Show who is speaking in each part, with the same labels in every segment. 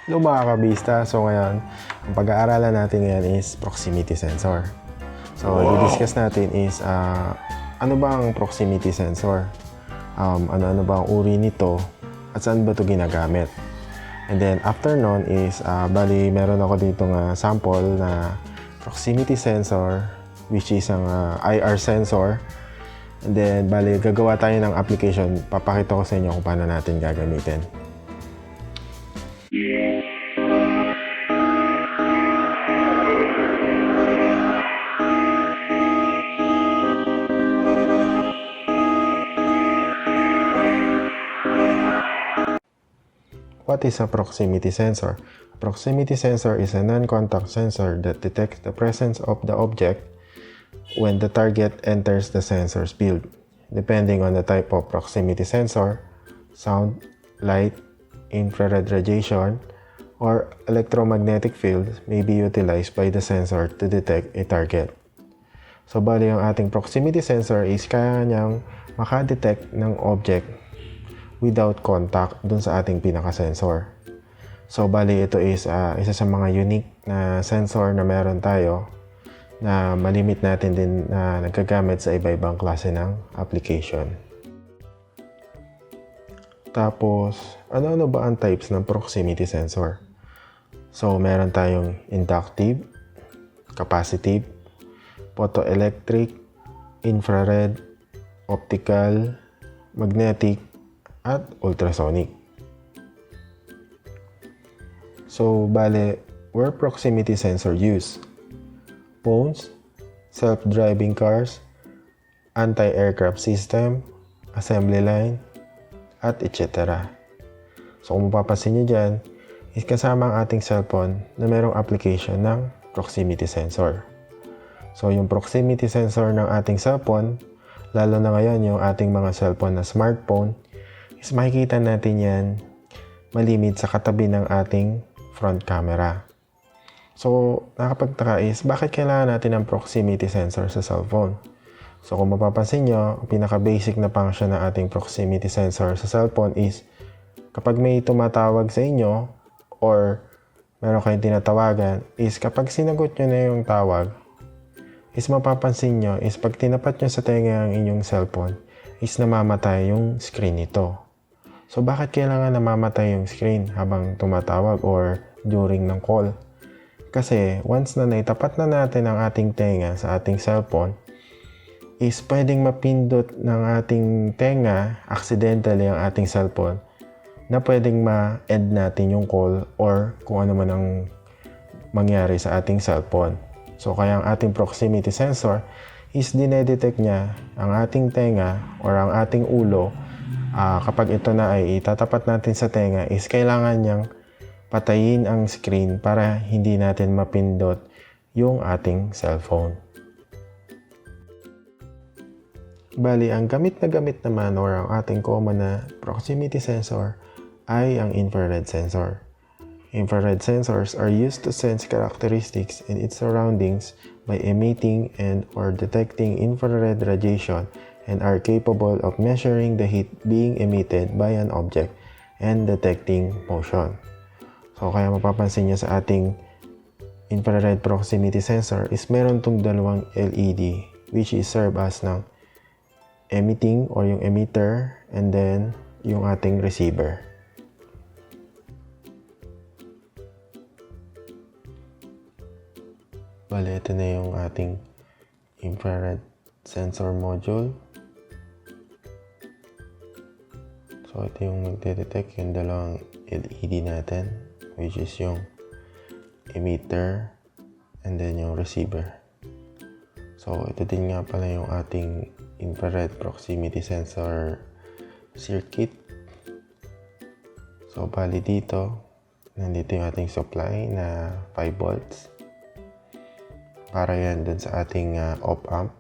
Speaker 1: Hello mga kabista, so ngayon, ang pag-aaralan natin ngayon is proximity sensor. So, i-discuss natin is ano ba ang proximity sensor? Ano ba ang uri nito? At saan ba ito ginagamit? And then, after nun is, bali, meron ako dito nga sample na proximity sensor, which is ang IR sensor. And then, bali, gagawa tayo ng application. Papakita ko sa inyo kung paano natin gagamitin. What is a proximity sensor? A proximity sensor is a non-contact sensor that detects the presence of the object when the target enters the sensor's field. Depending on the type of proximity sensor, sound, light, infrared radiation, or electromagnetic fields may be utilized by the sensor to detect a target. So, bali ang ating proximity sensor is kaya niyang makadetect ng object without contact dun sa ating pinaka-sensor. So, bali ito is isa sa mga unique na sensor na meron tayo na malimit natin din na nagagamit sa iba-ibang klase ng application. Tapos, ano-ano ba ang types ng proximity sensor? So, meron tayong inductive, capacitive, photoelectric, infrared, optical, magnetic, at ultrasonic. So, bale, where proximity sensor use? Phones, self-driving cars, anti-aircraft system, assembly line, at etc. So, kung mapapansin nyo dyan, is kasama ang ating cellphone na mayroong application ng proximity sensor. So, yung proximity sensor ng ating cellphone, lalo na ngayon yung ating mga cellphone na smartphone, is makikita natin yan malimit sa katabi ng ating front camera. So, nakapagtaka is, bakit kailangan natin ng proximity sensor sa cellphone? So, kung mapapansin nyo, ang pinaka-basic na function ng ating proximity sensor sa cellphone is, kapag may tumatawag sa inyo, or meron kayong tinatawagan, is kapag sinagot nyo na yung tawag, is mapapansin nyo, is pag tinapat nyo sa tenga ang inyong cellphone, is namamatay yung screen nito. So, bakit kailangan namamatay yung screen habang tumatawag or during ng call? Kasi, once na naitapat na natin ang ating tenga sa ating cellphone, is pwedeng mapindot ng ating tenga accidentally ang ating cellphone na pwedeng ma-end natin yung call or kung ano man ang mangyari sa ating cellphone. So, kaya ang ating proximity sensor is dinedetect niya ang ating tenga or ang ating ulo. Kapag ito na ay itatapat natin sa tenga is kailangan niyang patayin ang screen para hindi natin mapindot yung ating cellphone. Bali, ang gamit naman or ang ating common na proximity sensor ay ang infrared sensor. Infrared sensors are used to sense characteristics in its surroundings by emitting and or detecting infrared radiation and are capable of measuring the heat being emitted by an object and detecting motion. So, kaya mapapansin nyo sa ating infrared proximity sensor is meron tong dalawang LED which is serve as ng emitting or yung emitter and then yung ating receiver. Bale, ito na yung ating infrared sensor module. So, ito yung magde-detect yung dalawang LED natin, which is yung emitter and then yung receiver. So, ito din nga pala yung ating infrared proximity sensor circuit. So, bali dito, nandito yung ating supply na 5 volts. Para yan dun sa ating op-amp.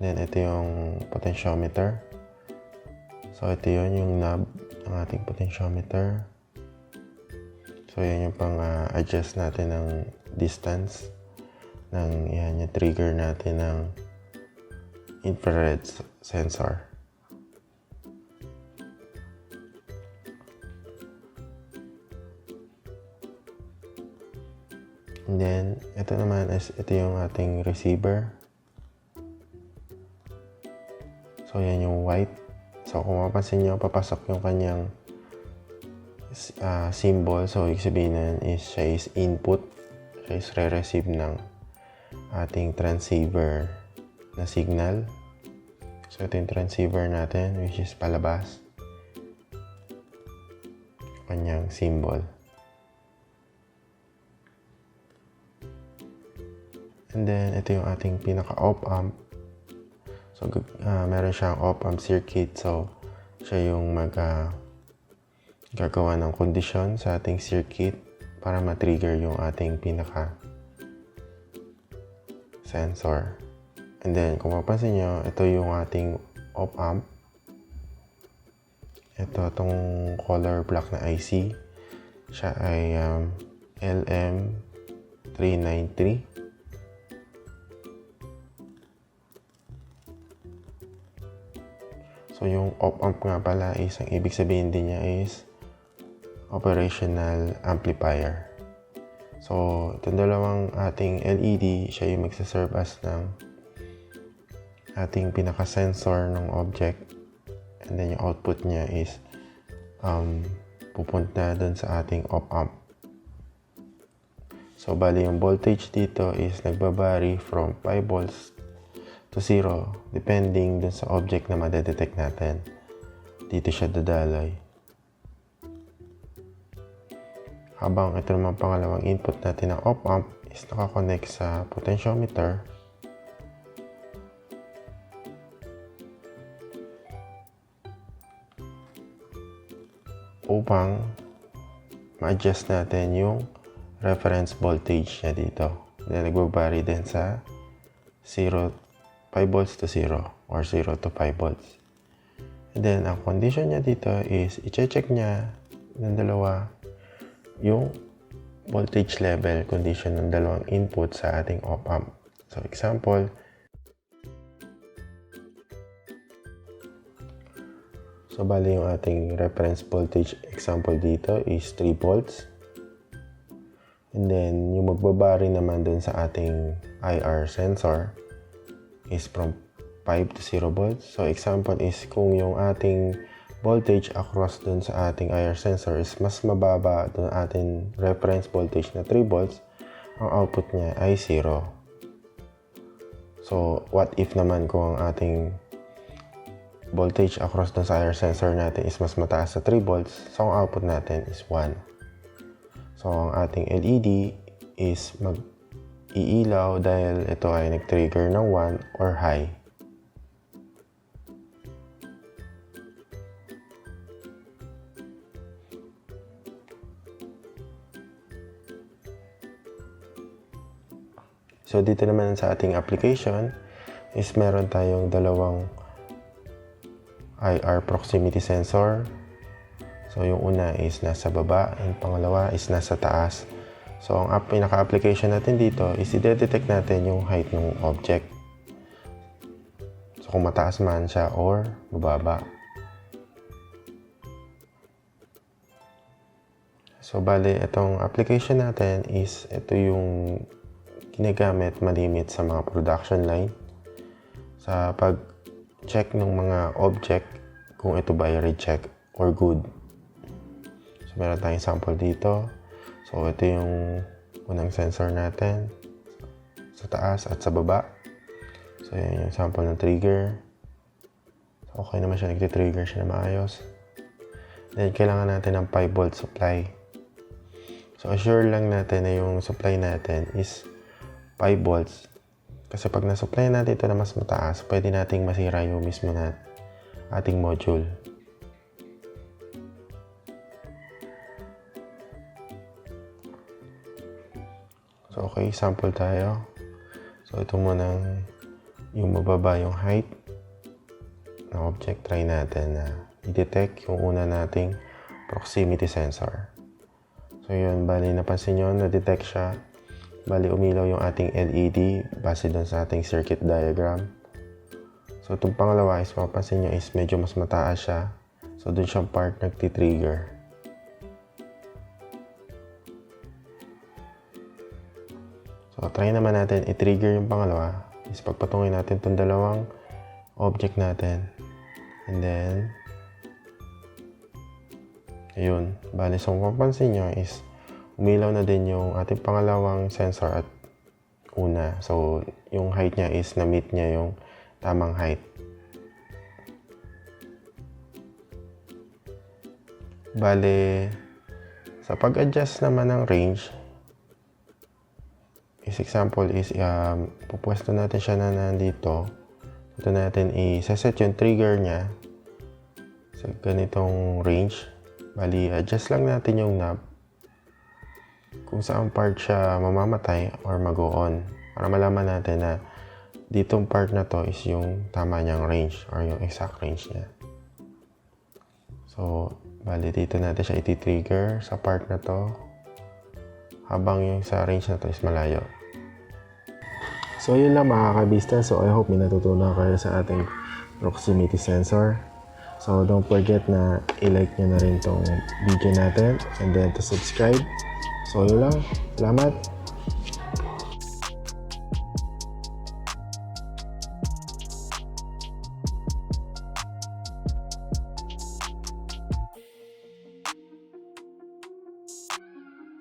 Speaker 1: Then, ito yung potentiometer. So, ito yun yung knob ng ating potentiometer. So, yan yung pang-adjust natin ng distance ng yan yung trigger natin ng infrared sensor. And then, ito naman is, ito yung ating receiver. So, yan yung white. So, kung mapapansin nyo, papasok yung kanyang symbol. So, ibig sabihin nun is siya is input. Siya is re-receive ng ating transceiver na signal. So, ito yung transceiver natin, which is palabas. Kanyang symbol. And then, ito yung ating pinaka-op-amp. So, meron siyang op-amp circuit. So, siya yung gagawa ng kondisyon sa ating circuit para ma-trigger yung ating pinaka-sensor. And then, kung mapapansin nyo, ito yung ating op-amp. Ito, itong color black na IC. Siya ay LM393. So, yung op-amp nga pala is, ang ibig sabihin din niya is operational amplifier. So, itong dalawang ating LED, siya yung magsaserve as ng ating pinaka-sensor ng object. And then, yung output niya is pupunta dun sa ating op-amp. So, bali yung voltage dito is nagbabari from 5 volts to 0 depending dun sa object na madedetect natin. Dito siya dadaloy. Habang ito naman pangalawang input natin ng op-amp is nakakonect sa potentiometer. Upang ma-adjust natin yung reference voltage niya dito. Then, nagbabari din sa 5 volts to 0 or 0 to 5 volts. And then, ang condition niya dito is i-check niya ng dalawa yung voltage level condition ng dalawang input sa ating op-amp. So, example, so bali yung ating reference voltage example dito is 3 volts. And then, yung magbabari naman dun sa ating IR sensor is from 5 to 0 volts. So, example is kung yung ating voltage across dun sa ating IR sensor is mas mababa dun ating reference voltage na 3 volts, ang output niya ay 0. So, what if naman kung ang ating voltage across dun sa IR sensor natin is mas mataas sa 3 volts, so ang output natin is 1. So, ang ating LED is mag-iilaw dahil ito ay nag-trigger ng 1 or high. So, dito naman sa ating application is meron tayong dalawang IR proximity sensor. So, yung una is nasa baba, yung pangalawa is nasa taas. So, ang pinaka-application natin dito is i-detect natin yung height ng object. So, kung mataas man siya or mababa. So, bali, itong application natin is ito yung ginagamit malimit sa mga production line sa pag-check ng mga object kung ito ba ay reject or good. So, meron tayong sample dito. So, ito yung unang sensor natin sa taas at sa baba. So, yan yung sample ng trigger. So, okay naman siya, nagtitrigger siya na maayos. Then, kailangan natin ng 5 volt supply. So, assure lang natin na yung supply natin is 5 volts. Kasi pag na-supply natin ito na mas mataas, pwede nating masira yung mismo na ating module. So, okay, sample tayo. So, ito muna yung mababa yung height ng object. Try natin na i-detect yung una nating proximity sensor. So, yun, bali napansin nyo, na-detect siya. Bali, umilaw yung ating LED base dun sa ating circuit diagram. So, itong pangalawa is mapapansin nyo is medyo mas mataas siya. So, dun siyang part nagti-trigger. So, try naman natin i-trigger yung pangalawa. Is pagpatungin natin itong dalawang object natin. And then, ayun. Bali, so kung mapapansin nyo is umilaw na din yung ating pangalawang sensor at una. So, yung height niya is na-meet niya yung tamang height. Bali, sa pag-adjust naman ng range, is example is pupwesto natin siya na nandito. Ito natin i-set yung trigger niya sa ganitong range. Bali, adjust lang natin yung knob kung saan part siya mamamatay or mag-on para malaman natin na ditong part na to is yung tama niyang range or yung exact range niya. So, bali dito natin siya iti-trigger sa part na to habang yung sa range na to is malayo. So, yun lang mga kabista. So, I hope may natutunan kayo sa ating proximity sensor. So, don't forget na i-like nyo na rin tong video natin and then to subscribe. So, yun lang. Salamat!